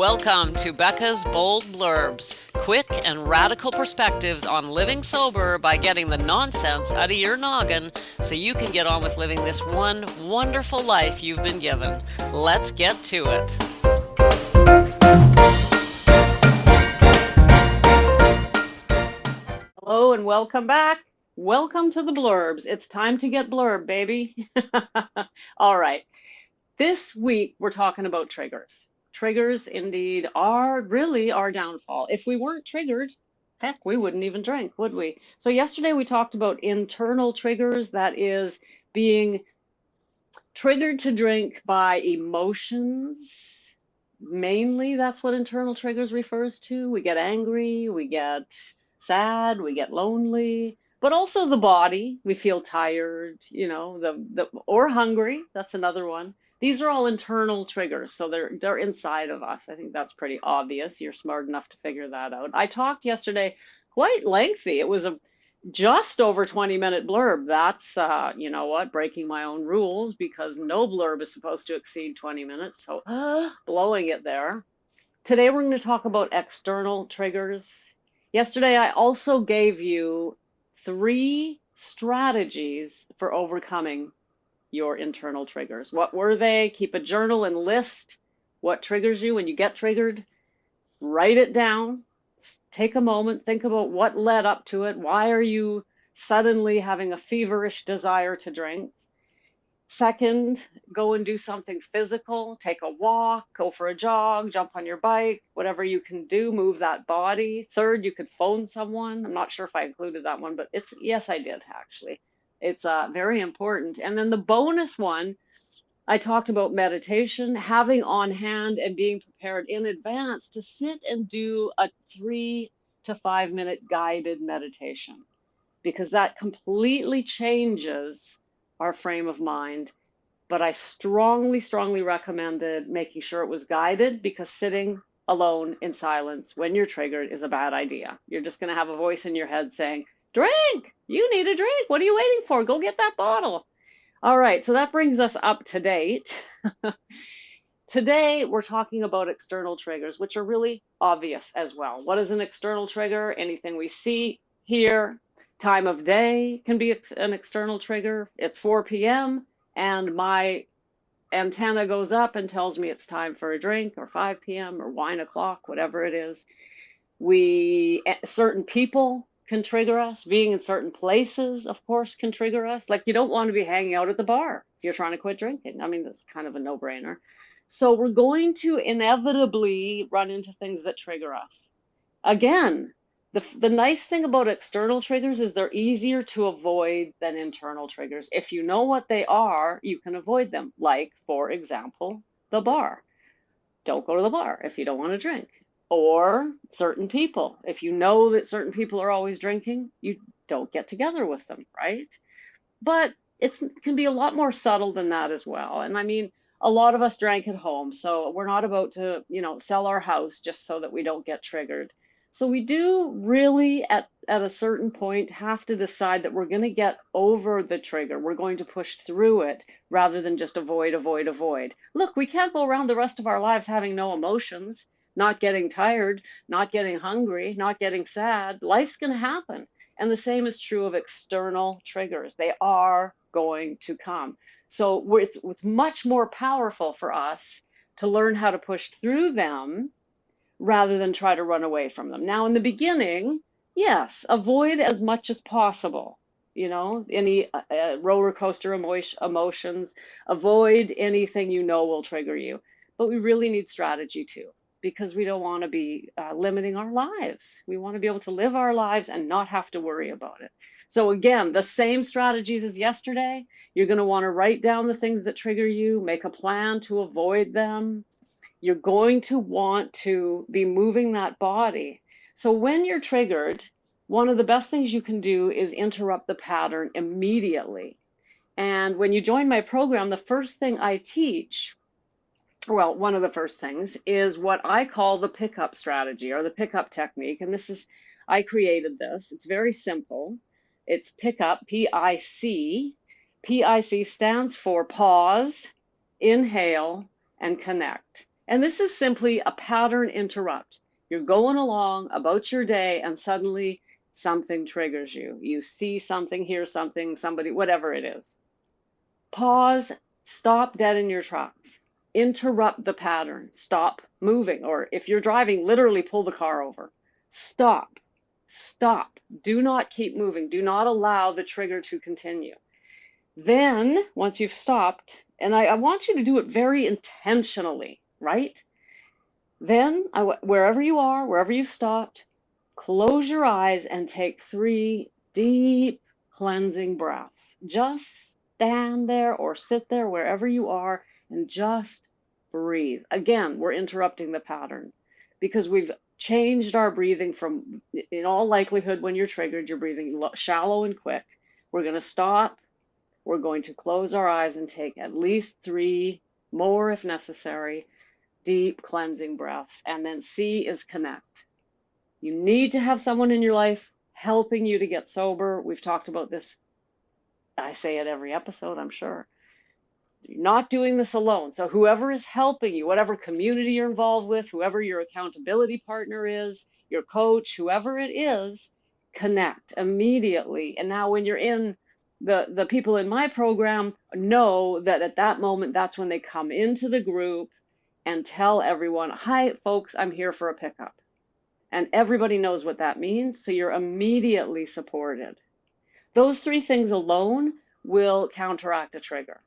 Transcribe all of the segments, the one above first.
Welcome to Becca's Bold Blurbs, quick and radical perspectives on living sober by getting the nonsense out of your noggin so you can get on with living this one wonderful life you've been given. Let's get to it. Hello and welcome back. Welcome to the Blurbs. It's time to get blurb, baby. All right. This week we're talking about triggers. Triggers indeed are really our downfall. If we weren't triggered, heck, we wouldn't even drink, would we? So yesterday we talked about internal triggers, that is being triggered to drink by emotions. Mainly that's what internal triggers refers to. We get angry, we get sad, we get lonely, but also the body. We feel tired, or hungry. That's another one. These are all internal triggers, so they're inside of us. I think that's pretty obvious. You're smart enough to figure that out. I talked yesterday quite lengthy. It was a just over 20-minute blurb. That's, you know what, breaking my own rules because no blurb is supposed to exceed 20 minutes. So blowing it there. Today we're going to talk about external triggers. Yesterday I also gave you 3 strategies for overcoming your internal triggers. What were they? Keep a journal and list what triggers you when you get triggered. Write it down. Take a moment, think about what led up to it. Why are you suddenly having a feverish desire to drink? Second, go and do something physical. Take a walk, go for a jog, jump on your bike, whatever you can do, move that body. Third, you could phone someone. I'm not sure if I included that one, but yes, I did actually. It's very important. And then the bonus one, I talked about meditation, having on hand and being prepared in advance to sit and do a 3 to 5 minute guided meditation, because that completely changes our frame of mind. But I strongly, strongly recommended making sure it was guided, because sitting alone in silence when you're triggered is a bad idea. You're just going to have a voice in your head saying, drink, you need a drink. What are you waiting for? Go get that bottle. All right, so that brings us up to date. Today, we're talking about external triggers, which are really obvious as well. What is an external trigger? Anything we see, hear, time of day can be an external trigger. It's 4 p.m. and my antenna goes up and tells me it's time for a drink, or 5 p.m. or wine o'clock, whatever it is. Certain people can trigger us. Being in certain places, of course, can trigger us. Like, you don't want to be hanging out at the bar if you're trying to quit drinking. I mean, that's kind of a no-brainer. So we're going to inevitably run into things that trigger us. Again, the nice thing about external triggers is they're easier to avoid than internal triggers. If you know what they are, you can avoid them. Like, for example, the bar. Don't go to the bar if you don't want to drink. Or certain people. If you know that certain people are always drinking, you don't get together with them, right? But it can be a lot more subtle than that as well. And I mean, a lot of us drank at home, so we're not about to, sell our house just so that we don't get triggered. So we do really, at a certain point, have to decide that we're going to get over the trigger. We're going to push through it rather than just avoid, avoid, avoid. Look, we can't go around the rest of our lives having no emotions, not getting tired, not getting hungry, not getting sad. Life's going to happen. And the same is true of external triggers. They are going to come. So it's much more powerful for us to learn how to push through them rather than try to run away from them. Now, in the beginning, yes, avoid as much as possible. Any roller coaster emotions, avoid anything you know will trigger you. But we really need strategy too, because we don't want to be limiting our lives. We want to be able to live our lives and not have to worry about it. So again, the same strategies as yesterday. You're going to want to write down the things that trigger you, make a plan to avoid them. You're going to want to be moving that body. So when you're triggered, one of the best things you can do is interrupt the pattern immediately. And when you join my program, the first thing I teach, well, one of the first things is what I call the pickup strategy, or the pickup technique. And I created this. It's very simple. It's pickup, P-I-C. P-I-C stands for pause, inhale, and connect. And this is simply a pattern interrupt. You're going along about your day and suddenly something triggers you. You see something, hear something, somebody, whatever it is. Pause, stop dead in your tracks. Interrupt the pattern. Stop moving. Or if you're driving, literally pull the car over. Stop. Stop. Do not keep moving. Do not allow the trigger to continue. Then, once you've stopped, and I want you to do it very intentionally, right? Then, wherever you are, wherever you've stopped, close your eyes and take 3 deep cleansing breaths. Just stand there or sit there wherever you are and just breathe. Again, we're interrupting the pattern because we've changed our breathing from, in all likelihood, when you're triggered, you're breathing shallow and quick. We're going to stop. We're going to close our eyes and take at least 3 more if necessary, deep cleansing breaths. And then C is connect. You need to have someone in your life helping you to get sober. We've talked about this. I say it every episode, I'm sure. You're not doing this alone. So whoever is helping you, whatever community you're involved with, whoever your accountability partner is, your coach, whoever it is, connect immediately. And now when you're in the people in my program know that at that moment, that's when they come into the group and tell everyone, hi, folks, I'm here for a pickup. And everybody knows what that means, so you're immediately supported. Those 3 things alone will counteract a trigger.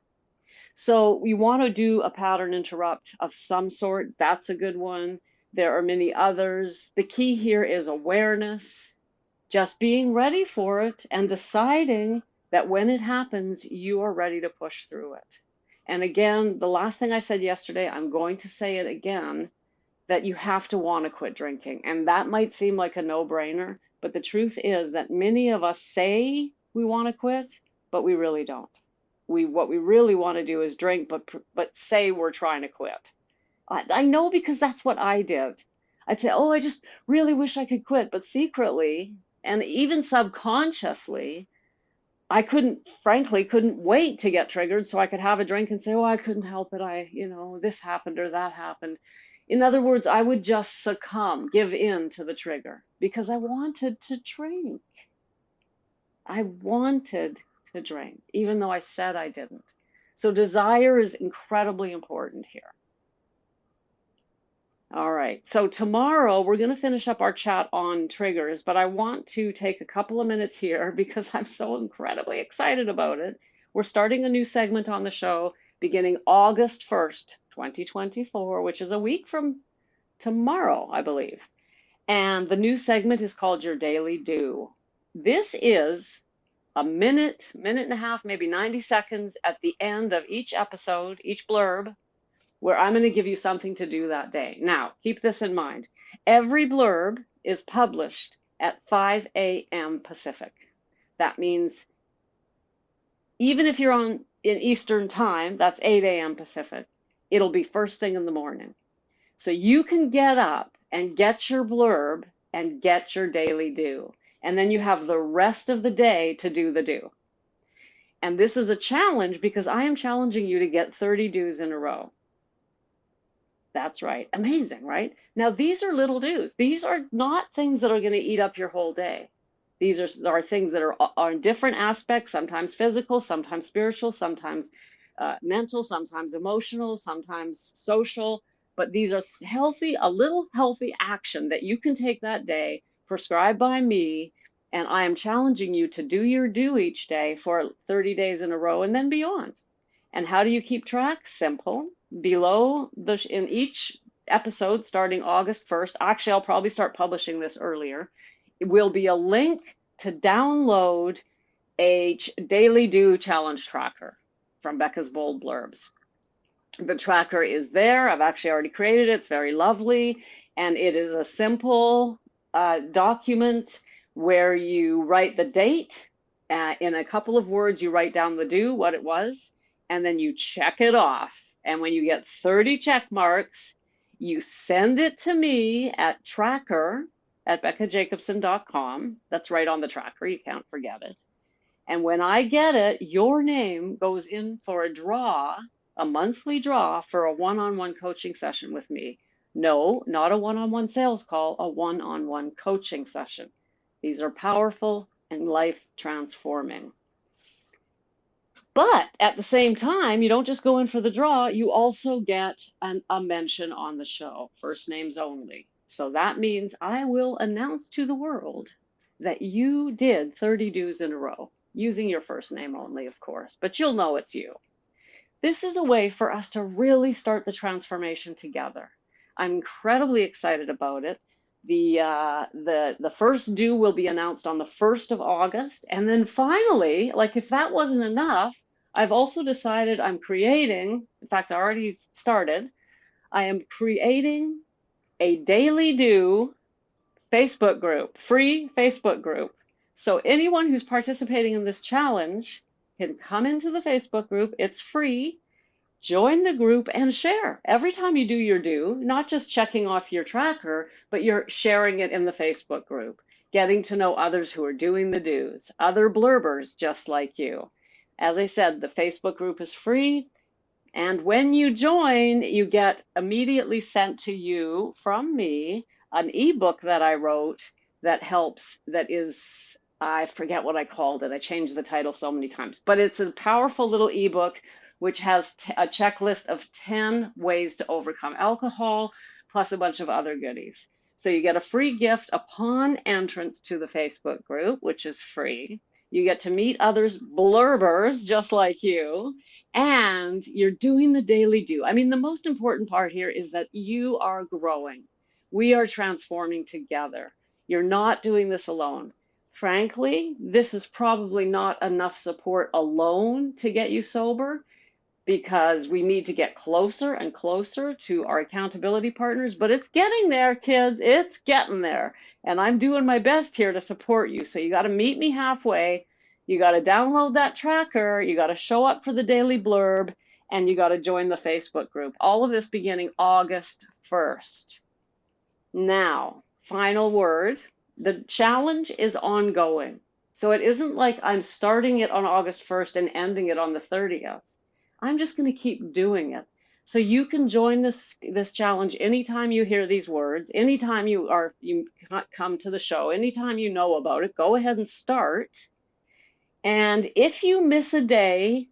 So we want to do a pattern interrupt of some sort. That's a good one. There are many others. The key here is awareness, just being ready for it and deciding that when it happens, you are ready to push through it. And again, the last thing I said yesterday, I'm going to say it again, that you have to want to quit drinking. And that might seem like a no-brainer, but the truth is that many of us say we want to quit, but we really don't. What we really want to do is drink, but say we're trying to quit. I know because that's what I did. I'd say, oh, I just really wish I could quit, but secretly, and even subconsciously, I frankly couldn't wait to get triggered so I could have a drink and say, oh, I couldn't help it. This happened or that happened. In other words, I would just succumb, give in to the trigger because I wanted to drink. I wanted to drink, even though I said I didn't. So desire is incredibly important here. All right, so tomorrow we're going to finish up our chat on triggers, but I want to take a couple of minutes here because I'm so incredibly excited about it. We're starting a new segment on the show beginning August 1st, 2024, which is a week from tomorrow, I believe. And the new segment is called Your Daily Do. This is a minute and a half, maybe 90 seconds at the end of each episode, each blurb, where I'm going to give you something to do that day. Now, keep this in mind. Every blurb is published at 5 a.m. Pacific. That means even if you're in Eastern time, that's 8 a.m. Pacific, it'll be first thing in the morning. So you can get up and get your blurb and get your daily do. And then you have the rest of the day to do the do. And this is a challenge because I am challenging you to get 30 do's in a row. That's right. Amazing, right? Now, these are little do's. These are not things that are going to eat up your whole day. These are things that are in different aspects, sometimes physical, sometimes spiritual, sometimes mental, sometimes emotional, sometimes social. But these are a little healthy action that you can take that day, prescribed by me. And I am challenging you to do your do each day for 30 days in a row and then beyond. And how do you keep track? Simple. Below in each episode starting August 1st, actually I'll probably start publishing this earlier, it will be a link to download a daily do challenge tracker from Becca's Bold Blurbs. The tracker is there. I've actually already created it. It's very lovely. And it is a simple document where you write the date. In a couple of words, you write down the do, what it was, and then you check it off. And when you get 30 check marks, you send it to me at tracker@beccajacobson.com. That's right on the tracker. You can't forget it. And when I get it, your name goes in for a draw a monthly draw for a one-on-one coaching session with me. No, not a one-on-one sales call, a one-on-one coaching session. These are powerful and life transforming. But at the same time, you don't just go in for the draw, you also get a mention on the show, first names only. So that means I will announce to the world that you did 30 do's in a row, using your first name only, of course, but you'll know it's you. This is a way for us to really start the transformation together. I'm incredibly excited about it. The first do will be announced on the 1st of August. And then finally, like if that wasn't enough, I've also decided I'm creating, in fact, I already started, I am creating a daily do Facebook group, free Facebook group. So anyone who's participating in this challenge can come into the Facebook group. It's free. Join the group and share. Every time you do your do, not just checking off your tracker, but you're sharing it in the Facebook group, getting to know others who are doing the do's, other blurbers just like you. As I said, the Facebook group is free. And when you join, you get immediately sent to you from me an ebook that I wrote that helps, that is, I forget what I called it. I changed the title so many times, but it's a powerful little ebook which has a checklist of 10 ways to overcome alcohol, plus a bunch of other goodies. So you get a free gift upon entrance to the Facebook group, which is free. You get to meet others blurbers just like you, and you're doing the daily do. I mean, the most important part here is that you are growing. We are transforming together. You're not doing this alone. Frankly, this is probably not enough support alone to get you sober, because we need to get closer and closer to our accountability partners, but it's getting there, kids. It's getting there. And I'm doing my best here to support you. So you got to meet me halfway. You got to download that tracker. You got to show up for the daily blurb, and you got to join the Facebook group. All of this beginning August 1st. Now, final word. The challenge is ongoing. So it isn't like I'm starting it on August 1st and ending it on the 30th. I'm just going to keep doing it. So you can join this challenge anytime you hear these words, anytime you come to the show, anytime you know about it, go ahead and start. And if you miss a day,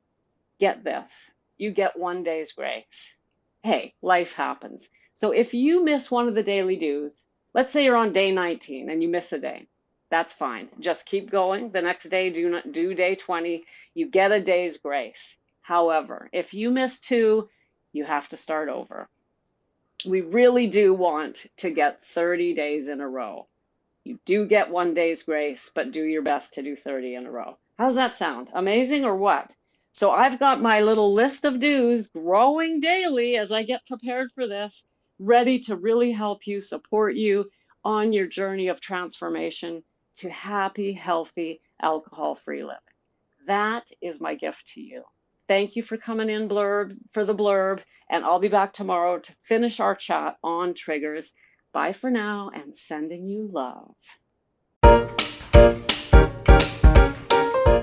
get this, you get 1 day's grace. Hey, life happens. So if you miss one of the daily do's, let's say you're on day 19 and you miss a day, that's fine. Just keep going. The next day, do day 20, you get a day's grace. However, if you miss 2, you have to start over. We really do want to get 30 days in a row. You do get 1 day's grace, but do your best to do 30 in a row. How's that sound? Amazing or what? So I've got my little list of do's growing daily as I get prepared for this, ready to really help you, support you on your journey of transformation to happy, healthy, alcohol-free living. That is my gift to you. Thank you for coming in for the blurb, and I'll be back tomorrow to finish our chat on triggers. Bye for now, and sending you love.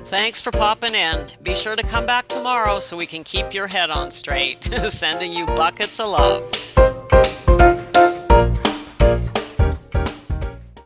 Thanks for popping in. Be sure to come back tomorrow so we can keep your head on straight. Sending you buckets of love.